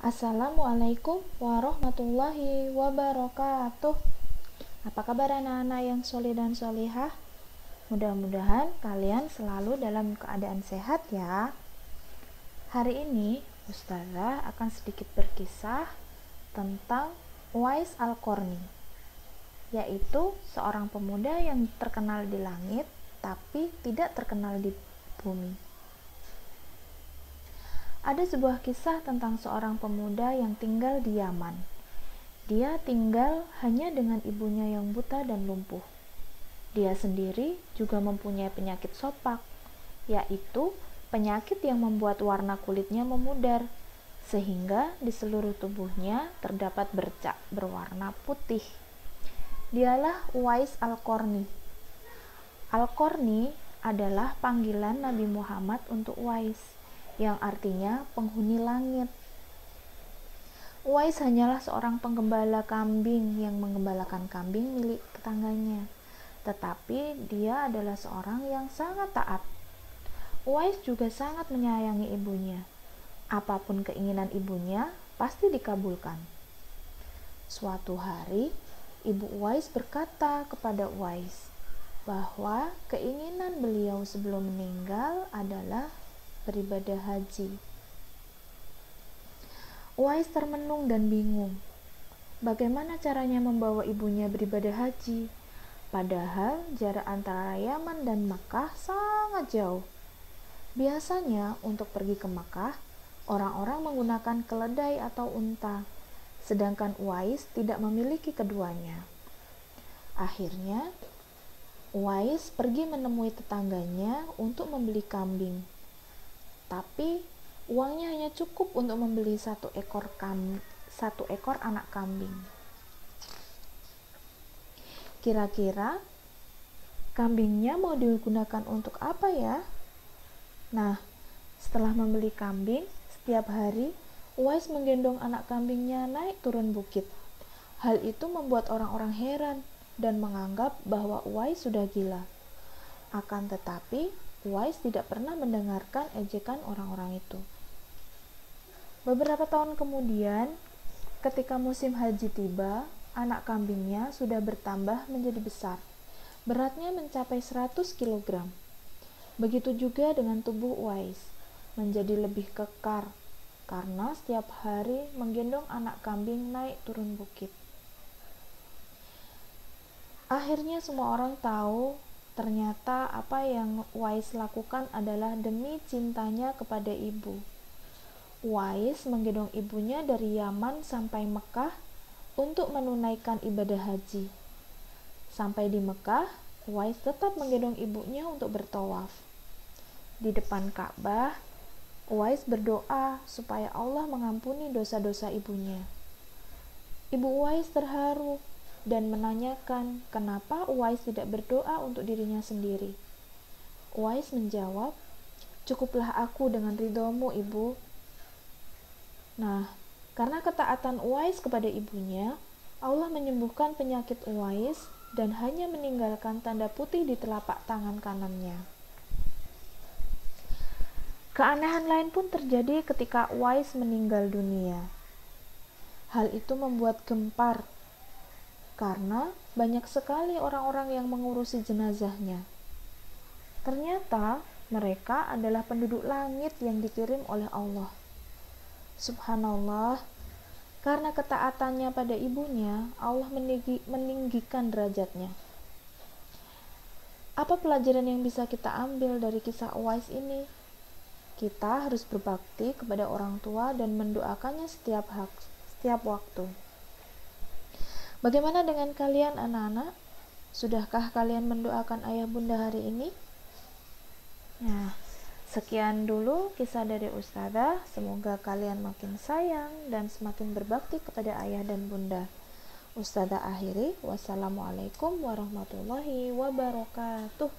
Assalamualaikum warahmatullahi wabarakatuh. Apa kabar anak-anak yang soleh dan solihah? Mudah-mudahan kalian selalu dalam keadaan sehat ya. Hari ini Ustazah akan sedikit berkisah tentang Uwais Al-Qarni, yaitu seorang pemuda yang terkenal di langit tapi tidak terkenal di bumi. Ada sebuah kisah tentang seorang pemuda yang tinggal di Yaman. Dia tinggal hanya dengan ibunya yang buta dan lumpuh. Dia sendiri juga mempunyai penyakit sopak, yaitu penyakit yang membuat warna kulitnya memudar, sehingga di seluruh tubuhnya terdapat bercak berwarna putih. Dialah Uwais Al-Qarni. Al-Qarni adalah panggilan Nabi Muhammad untuk Uwais, yang artinya penghuni langit. Uwais hanyalah seorang penggembala kambing yang menggembalakan kambing milik tetangganya, tetapi dia adalah seorang yang sangat taat. Uwais juga sangat menyayangi ibunya. Apapun keinginan ibunya pasti dikabulkan. Suatu hari, ibu Uwais berkata kepada Uwais bahwa keinginan beliau sebelum meninggal adalah beribadah haji. Uwais termenung dan bingung. Bagaimana caranya membawa ibunya beribadah haji? Padahal jarak antara Yaman dan Makkah sangat jauh. Biasanya untuk pergi ke Makkah, orang-orang menggunakan keledai atau unta, sedangkan Uwais tidak memiliki keduanya. Akhirnya, Uwais pergi menemui tetangganya untuk membeli kambing. Tapi uangnya hanya cukup untuk membeli satu ekor anak kambing. Kira-kira kambingnya mau digunakan untuk apa ya? Nah, setelah membeli kambing, setiap hari Uwais menggendong anak kambingnya naik turun bukit. Hal itu membuat orang-orang heran dan menganggap bahwa Uwais sudah gila. Akan tetapi Uwais tidak pernah mendengarkan ejekan orang-orang itu. Beberapa tahun kemudian, ketika musim haji tiba, anak kambingnya sudah bertambah menjadi besar. Beratnya mencapai 100 kg. Begitu juga dengan tubuh Uwais, menjadi lebih kekar karena setiap hari menggendong anak kambing naik turun bukit. Akhirnya semua orang tahu ternyata apa yang Uwais lakukan adalah demi cintanya kepada ibu. Uwais menggendong ibunya dari Yaman sampai Mekah untuk menunaikan ibadah haji. Sampai di Mekah, Uwais tetap menggendong ibunya untuk bertawaf. Di depan Ka'bah, Uwais berdoa supaya Allah mengampuni dosa-dosa ibunya. Ibu Uwais terharu dan menanyakan kenapa Uwais tidak berdoa untuk dirinya sendiri. Uwais menjawab, "Cukuplah aku dengan ridhomu, ibu." Nah, karena ketaatan Uwais kepada ibunya, Allah menyembuhkan penyakit Uwais dan hanya meninggalkan tanda putih di telapak tangan kanannya. Keanehan lain pun terjadi ketika Uwais meninggal dunia. Hal itu membuat gempar karena banyak sekali orang-orang yang mengurusi jenazahnya. Ternyata mereka adalah penduduk langit yang dikirim oleh Allah. Subhanallah, karena ketaatannya pada ibunya, Allah meninggikan derajatnya. Apa pelajaran yang bisa kita ambil dari kisah Uwais ini? Kita harus berbakti kepada orang tua dan mendoakannya setiap waktu. Bagaimana dengan kalian anak-anak? Sudahkah kalian mendoakan ayah bunda hari ini? Nah, sekian dulu kisah dari Ustazah. Semoga kalian makin sayang dan semakin berbakti kepada ayah dan bunda. Ustazah akhiri. Wassalamualaikum warahmatullahi wabarakatuh.